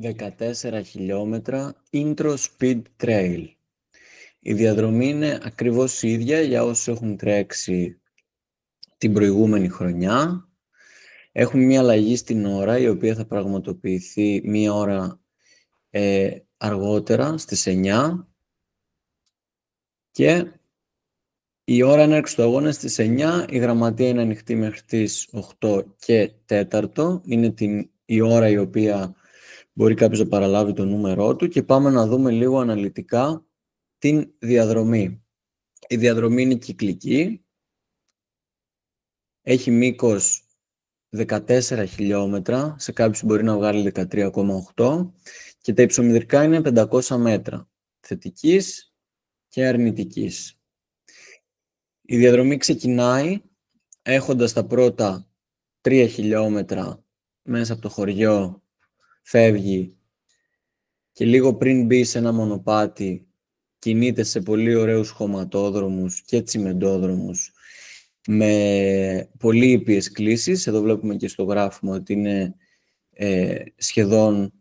14 χιλιόμετρα Intro Speed Trail. Η διαδρομή είναι ακριβώς η ίδια για όσους έχουν τρέξει την προηγούμενη χρονιά. Έχουμε μία αλλαγή στην ώρα, η οποία θα πραγματοποιηθεί μία ώρα αργότερα, στις 9. Και η ώρα έναρξης του αγώνα στις 9, η γραμματεία είναι ανοιχτή μέχρι τις 8 και 4. Είναι η ώρα η οποία μπορεί κάποιος να παραλάβει το νούμερό του και πάμε να δούμε λίγο αναλυτικά την διαδρομή. Η διαδρομή είναι κυκλική, έχει μήκος 14 χιλιόμετρα, σε κάποιους μπορεί να βγάλει 13,8 και τα υψομετρικά είναι 500 μέτρα, θετικής και αρνητικής. Η διαδρομή ξεκινάει έχοντας τα πρώτα 3 χιλιόμετρα μέσα από το χωριό, φεύγει και λίγο πριν μπει σε ένα μονοπάτι κινείται σε πολύ ωραίους χωματόδρομους και τσιμεντόδρομους με πολύ ήπιες κλίσεις. Εδώ βλέπουμε και στο γράφημα ότι είναι σχεδόν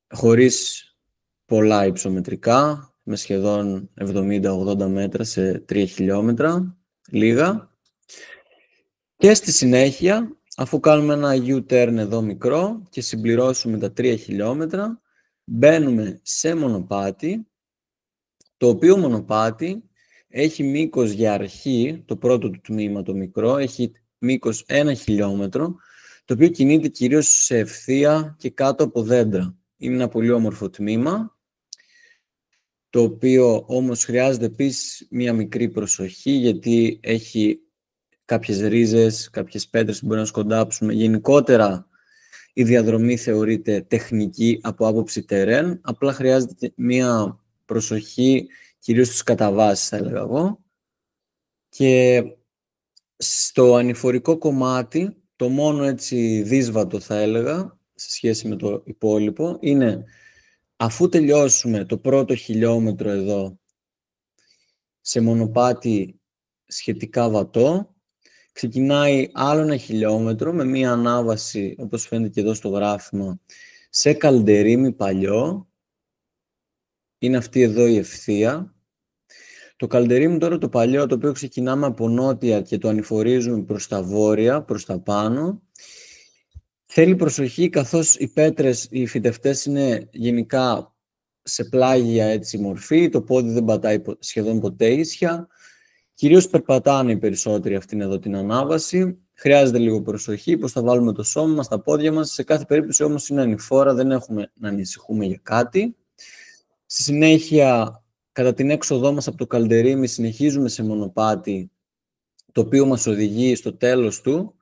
χωρίς πολλά υψομετρικά, με σχεδόν 70-80 μέτρα σε 3 χιλιόμετρα, λίγα. Και στη συνέχεια, αφού κάνουμε ένα U-turn εδώ μικρό και συμπληρώσουμε τα 3 χιλιόμετρα, μπαίνουμε σε μονοπάτι, το οποίο μονοπάτι έχει μήκος για αρχή, το πρώτο του τμήμα το μικρό, έχει μήκος 1 χιλιόμετρο, το οποίο κινείται κυρίως σε ευθεία και κάτω από δέντρα. Είναι ένα πολύ όμορφο τμήμα, το οποίο όμως χρειάζεται επίσης μία μικρή προσοχή, γιατί έχει κάποιες ρίζες, κάποιες πέτρες που μπορεί να σκοντάψουμε. Γενικότερα η διαδρομή θεωρείται τεχνική από άποψη τερέν, απλά χρειάζεται μία προσοχή κυρίως στις καταβάσεις, θα έλεγα εγώ. Και στο ανηφορικό κομμάτι, το μόνο έτσι δύσβατο θα έλεγα, σε σχέση με το υπόλοιπο, είναι αφού τελειώσουμε το πρώτο χιλιόμετρο εδώ, σε μονοπάτι σχετικά βατό, ξεκινάει άλλο ένα χιλιόμετρο με μία ανάβαση, όπως φαίνεται και εδώ στο γράφημα, σε καλντερίμι παλιό. Είναι αυτή εδώ η ευθεία. Το καλντερίμι τώρα το παλιό, το οποίο ξεκινάμε από νότια και το ανηφορίζουμε προς τα βόρεια, προς τα πάνω, θέλει προσοχή καθώς οι πέτρες, οι φυτευτές είναι γενικά σε πλάγια έτσι μορφή, το πόδι δεν πατάει σχεδόν ποτέ ίσια. Κυρίως περπατάνε οι περισσότεροι αυτήν εδώ την ανάβαση. Χρειάζεται λίγο προσοχή, πώς θα βάλουμε το σώμα μας, τα πόδια μας. Σε κάθε περίπτωση όμως είναι ανηφόρα, δεν έχουμε να ανησυχούμε για κάτι. Στη συνέχεια, κατά την έξοδό μας από το καλντερίμι, συνεχίζουμε σε μονοπάτι, το οποίο μας οδηγεί στο τέλος του,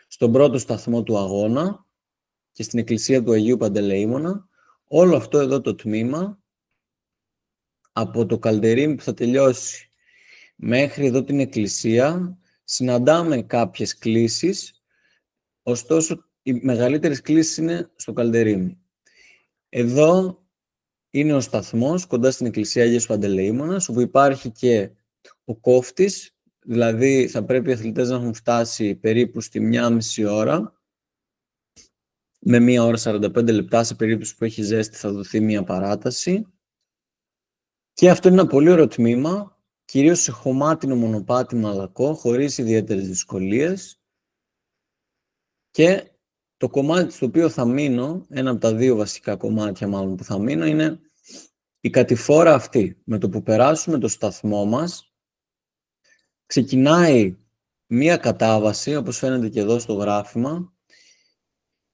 στον πρώτο σταθμό του αγώνα και στην εκκλησία του Αγίου Παντελεήμωνα. Όλο αυτό εδώ το τμήμα, από το καλντερίμι που θα τελειώσει μέχρι εδώ την εκκλησία, συναντάμε κάποιες κλίσεις, ωστόσο οι μεγαλύτερες κλίσεις είναι στο καλντερίμι. Εδώ είναι ο σταθμός κοντά στην εκκλησία Αγίου Παντελεήμωνας, όπου υπάρχει και ο κόφτης, δηλαδή θα πρέπει οι αθλητές να έχουν φτάσει περίπου στη 1,5 ώρα, με 1 ώρα 45 λεπτά, σε περίπτωση που έχει ζέστη θα δοθεί μια παράταση. Και αυτό είναι ένα πολύ ωραίο τμήμα, κυρίως σε χωμάτινο μονοπάτι μαλακό, χωρίς ιδιαίτερες δυσκολίες. Και το κομμάτι στο οποίο θα μείνω, ένα από τα δύο βασικά κομμάτια μάλλον που θα μείνω, είναι η κατηφόρα αυτή. Με το που περάσουμε το σταθμό μας, ξεκινάει μία κατάβαση, όπως φαίνεται και εδώ στο γράφημα,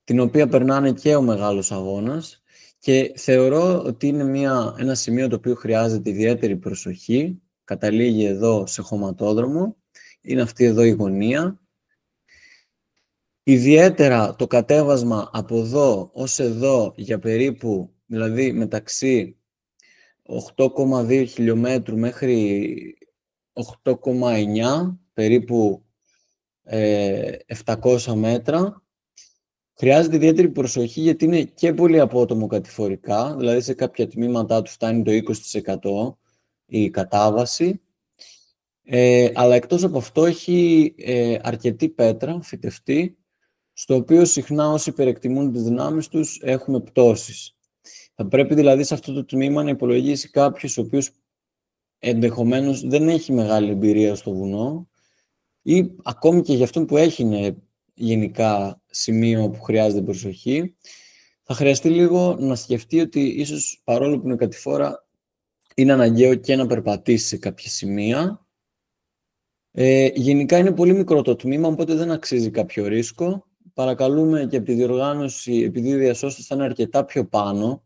την οποία περνάνε και ο μεγάλος αγώνας, και θεωρώ ότι είναι ένα σημείο το οποίο χρειάζεται ιδιαίτερη προσοχή. Καταλήγει εδώ σε χωματόδρομο, είναι αυτή εδώ η γωνία. Ιδιαίτερα το κατέβασμα από εδώ ως εδώ για περίπου, δηλαδή μεταξύ 8,2 χιλιόμετρου μέχρι 8,9, περίπου 700 μέτρα, χρειάζεται ιδιαίτερη προσοχή γιατί είναι και πολύ απότομο κατηφορικά, δηλαδή σε κάποια τμήματά του φτάνει το 20% η κατάβαση, αλλά εκτός από αυτό έχει αρκετή πέτρα φυτευτή, στο οποίο συχνά όσοι υπερεκτιμούν τις δυνάμεις τους έχουμε πτώσεις. Θα πρέπει δηλαδή σε αυτό το τμήμα να υπολογίσει κάποιος ο οποίος ενδεχομένως δεν έχει μεγάλη εμπειρία στο βουνό ή ακόμη και για αυτόν που έχει είναι γενικά σημείο που χρειάζεται προσοχή, θα χρειαστεί λίγο να σκεφτεί ότι ίσως παρόλο που είναι κατηφόρα είναι αναγκαίο και να περπατήσει σε κάποια σημεία. Γενικά είναι πολύ μικρό το τμήμα, οπότε δεν αξίζει κάποιο ρίσκο. Παρακαλούμε και από τη διοργάνωση, επειδή οι διασώστες θα είναι αρκετά πιο πάνω,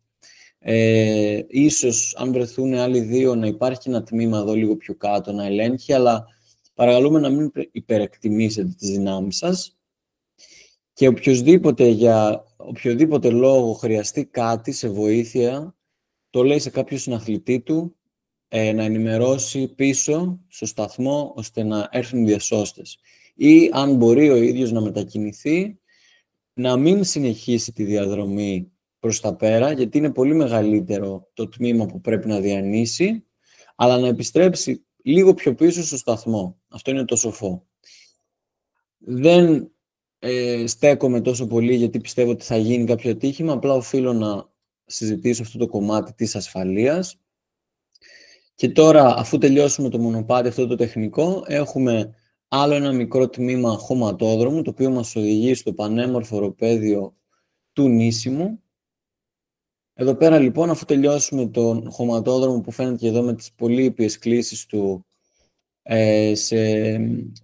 ίσως αν βρεθούν άλλοι δύο να υπάρχει ένα τμήμα εδώ λίγο πιο κάτω να ελέγχει, αλλά παρακαλούμε να μην υπερεκτιμήσετε τις δυνάμεις σας και για οποιοδήποτε λόγο χρειαστεί κάτι σε βοήθεια, το λέει σε κάποιο συναθλητή του να ενημερώσει πίσω στο σταθμό ώστε να έρθουν οι διασώστες. Ή αν μπορεί ο ίδιος να μετακινηθεί, να μην συνεχίσει τη διαδρομή προς τα πέρα, γιατί είναι πολύ μεγαλύτερο το τμήμα που πρέπει να διανύσει, αλλά να επιστρέψει λίγο πιο πίσω στο σταθμό. Αυτό είναι το σοφό. Δεν στέκομαι τόσο πολύ γιατί πιστεύω ότι θα γίνει κάποιο ατύχημα, απλά οφείλω να συζητήσω αυτό το κομμάτι της ασφαλείας. Και τώρα, αφού τελειώσουμε το μονοπάτι αυτό το τεχνικό, έχουμε άλλο ένα μικρό τμήμα χωματόδρομου, το οποίο μας οδηγεί στο πανέμορφο οροπέδιο του Νήσιμου. Εδώ πέρα λοιπόν, αφού τελειώσουμε τον χωματόδρομο που φαίνεται και εδώ με τις πολύ ήπιες κλίσεις του,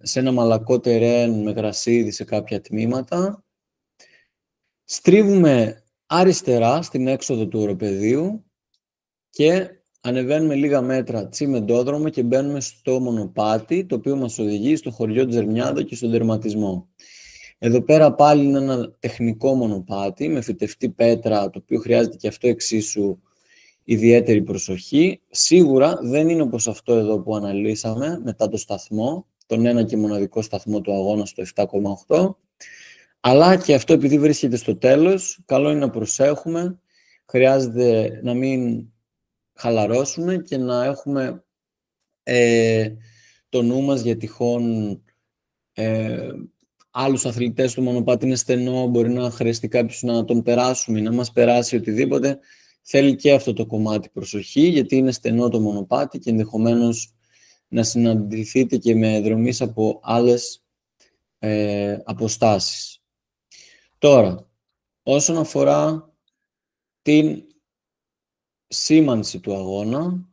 σε ένα μαλακό τερέν με γρασίδι σε κάποια τμήματα, στρίβουμε αριστερά στην έξοδο του οροπεδίου και ανεβαίνουμε λίγα μέτρα τσιμεντόδρομο και μπαίνουμε στο μονοπάτι, το οποίο μας οδηγεί στο χωριό Τζερμιάδο και στον τερματισμό. Εδώ πέρα πάλι είναι ένα τεχνικό μονοπάτι με φυτευτή πέτρα, το οποίο χρειάζεται και αυτό εξίσου ιδιαίτερη προσοχή. Σίγουρα δεν είναι όπως αυτό εδώ που αναλύσαμε μετά το σταθμό, τον ένα και μοναδικό σταθμό του αγώνα στο 7,8, αλλά και αυτό επειδή βρίσκεται στο τέλος, καλό είναι να προσέχουμε, χρειάζεται να μην χαλαρώσουμε και να έχουμε το νου μας για τυχόν άλλους αθλητές. Το μονοπάτι είναι στενό, μπορεί να χρειαστεί κάποιος να τον περάσουμε ή να μας περάσει οτιδήποτε. Θέλει και αυτό το κομμάτι προσοχή, γιατί είναι στενό το μονοπάτι και ενδεχομένως να συναντηθείτε και με δρομείς από άλλες αποστάσεις. Τώρα, όσον αφορά την σήμανση του αγώνα,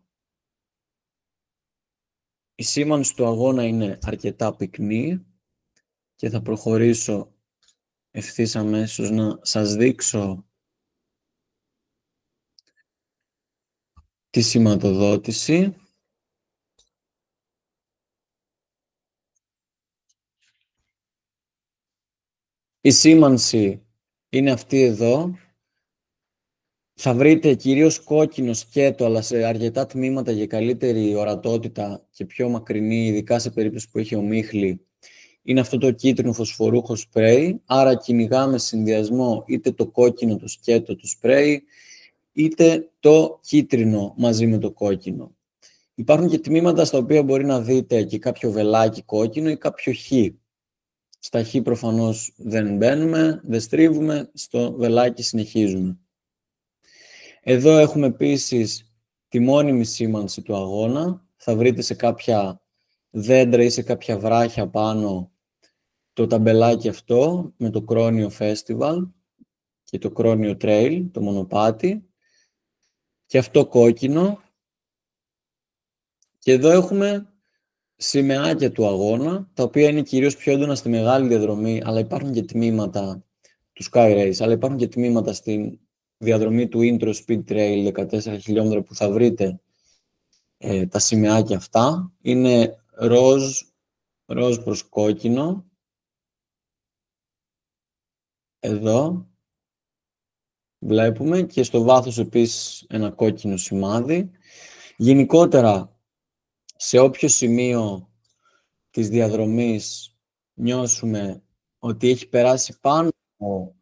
η σήμανση του αγώνα είναι αρκετά πυκνή και θα προχωρήσω ευθύς αμέσως να σας δείξω τη σηματοδότηση. Η σήμανση είναι αυτή εδώ. Θα βρείτε κυρίως κόκκινο σκέτο, αλλά σε αρκετά τμήματα για καλύτερη ορατότητα και πιο μακρινή, ειδικά σε περίπτωση που έχει ομίχλη, είναι αυτό το κίτρινο φωσφορούχο σπρέι. Άρα κυνηγάμε συνδυασμό είτε το κόκκινο, το σκέτο του σπρέι, είτε το κίτρινο μαζί με το κόκκινο. Υπάρχουν και τμήματα στα οποία μπορεί να δείτε και κάποιο βελάκι κόκκινο ή κάποιο χ. Στα χ προφανώς δεν μπαίνουμε, δεν στρίβουμε, στο βελάκι συνεχίζουμε. Εδώ έχουμε επίσης τη μόνιμη σήμανση του αγώνα. Θα βρείτε σε κάποια δέντρα ή σε κάποια βράχια πάνω το ταμπελάκι αυτό με το Κρόνιο Festival και το Κρόνιο Trail, το μονοπάτι. Και αυτό κόκκινο. Και εδώ έχουμε σημαίακια του αγώνα, τα οποία είναι κυρίως πιο έντονα στη μεγάλη διαδρομή, αλλά υπάρχουν και τμήματα του Sky Race, αλλά υπάρχουν και τμήματα στη διαδρομή του Intro Speed Trail 14 χιλιόμετρα που θα βρείτε τα σημαίακια αυτά. Είναι ροζ προς κόκκινο. Εδώ βλέπουμε και στο βάθος επίσης ένα κόκκινο σημάδι. Γενικότερα, σε όποιο σημείο της διαδρομής νιώσουμε ότι έχει περάσει πάνω από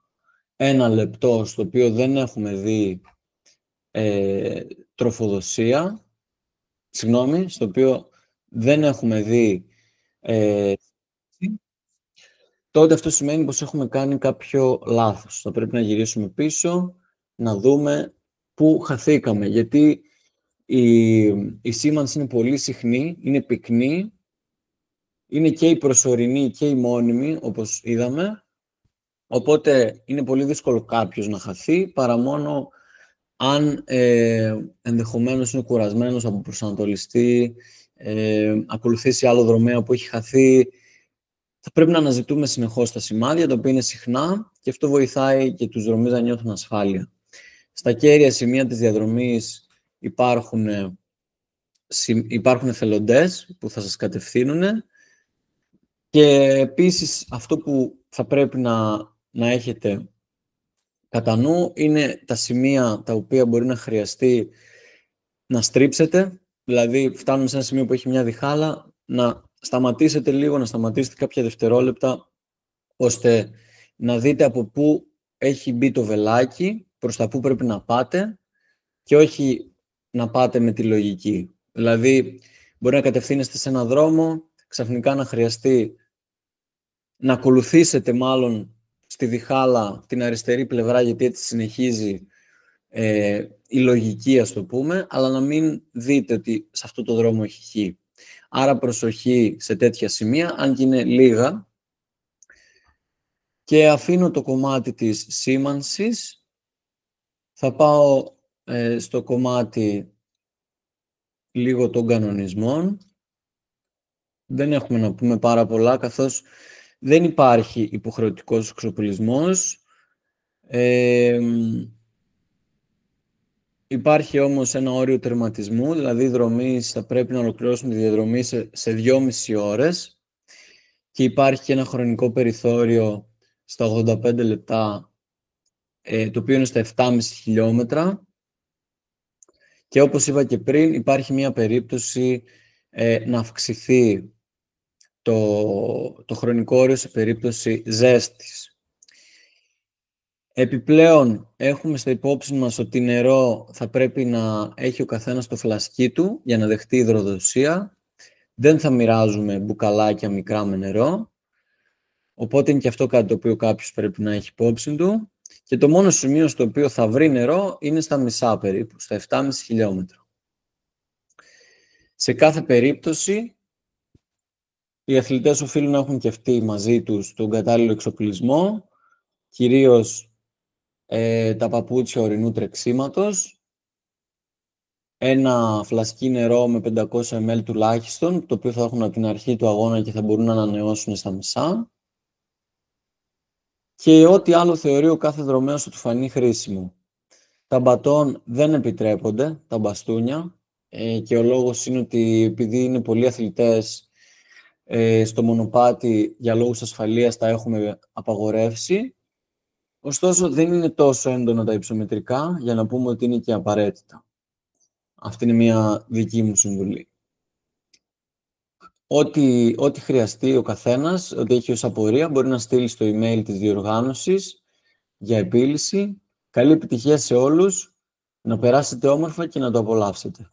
ένα λεπτό στο οποίο δεν έχουμε δει τροφοδοσία, στο οποίο δεν έχουμε δει τότε αυτό σημαίνει πως έχουμε κάνει κάποιο λάθος. Θα πρέπει να γυρίσουμε πίσω, να δούμε πού χαθήκαμε. Γιατί η σήμανση είναι πολύ συχνή, είναι πυκνή, είναι και η προσωρινή και η μόνιμη, όπως είδαμε. Οπότε είναι πολύ δύσκολο κάποιος να χαθεί, παρά μόνο αν ενδεχομένως είναι κουρασμένος από προσανατολιστή, ακολουθήσει άλλο δρομέα που έχει χαθεί. Θα πρέπει να αναζητούμε συνεχώς τα σημάδια, τα οποία είναι συχνά, και αυτό βοηθάει και τους δρομείς να νιώθουν ασφάλεια. Στα κέρια σημεία της διαδρομής υπάρχουν εθελοντές που θα σας κατευθύνουν, και επίσης αυτό που θα πρέπει να έχετε κατά νου είναι τα σημεία τα οποία μπορεί να χρειαστεί να στρίψετε. Δηλαδή φτάνουμε σε ένα σημείο που έχει μια διχάλα, να σταματήσετε λίγο, να σταματήσετε κάποια δευτερόλεπτα, ώστε να δείτε από πού έχει μπει το βελάκι, προς τα πού πρέπει να πάτε, και όχι να πάτε με τη λογική. Δηλαδή μπορεί να κατευθύνεστε σε ένα δρόμο, ξαφνικά να χρειαστεί να ακολουθήσετε μάλλον στη διχάλα την αριστερή πλευρά, γιατί έτσι συνεχίζει η λογική, ας το πούμε, αλλά να μην δείτε ότι σε αυτό το δρόμο έχει χ. Άρα προσοχή σε τέτοια σημεία, αν και είναι λίγα. Και αφήνω το κομμάτι της σήμανσης. Θα πάω στο κομμάτι λίγο των κανονισμών. Δεν έχουμε να πούμε πάρα πολλά, καθώς δεν υπάρχει υποχρεωτικός εξοπλισμός. Υπάρχει όμως ένα όριο τερματισμού, δηλαδή οι δρομείς θα πρέπει να ολοκληρώσουν τη διαδρομή σε 2,5 ώρες, και υπάρχει και ένα χρονικό περιθώριο στα 85 λεπτά, το οποίο είναι στα 7,5 χιλιόμετρα. Και όπως είπα και πριν, υπάρχει μια περίπτωση να αυξηθεί το χρονικό όριο σε περίπτωση ζέστης. Επιπλέον, έχουμε στα υπόψη μας ότι νερό θα πρέπει να έχει ο καθένας το φλασκί του για να δεχτεί υδροδοσία. Δεν θα μοιράζουμε μπουκαλάκια μικρά με νερό. Οπότε είναι και αυτό κάτι το οποίο κάποιος πρέπει να έχει υπόψη του. Και το μόνο σημείο στο οποίο θα βρει νερό είναι στα μισά περίπου, στα 7,5 χιλιόμετρα. Σε κάθε περίπτωση, οι αθλητές οφείλουν να έχουν και αυτοί μαζί τους τον κατάλληλο εξοπλισμό, κυρίως τα παπούτσια ορεινού τρεξίματος, ένα φλασκί νερό με 500 ml τουλάχιστον, το οποίο θα έχουν από την αρχή του αγώνα και θα μπορούν να ανανεώσουν στα μισά, και ό,τι άλλο θεωρεί ο κάθε δρομέας του φανεί χρήσιμο. Τα μπατόν δεν επιτρέπονται, τα μπαστούνια, και ο λόγος είναι ότι επειδή είναι πολλοί αθλητές στο μονοπάτι, για λόγους ασφαλείας τα έχουμε απαγορεύσει. Ωστόσο, δεν είναι τόσο έντονα τα υψομετρικά για να πούμε ότι είναι και απαραίτητα. Αυτή είναι μια δική μου συμβουλή. Ό,τι χρειαστεί ο καθένας, ό,τι έχει ως απορία, μπορεί να στείλει στο email της διοργάνωσης για επίλυση. Καλή επιτυχία σε όλους, να περάσετε όμορφα και να το απολαύσετε.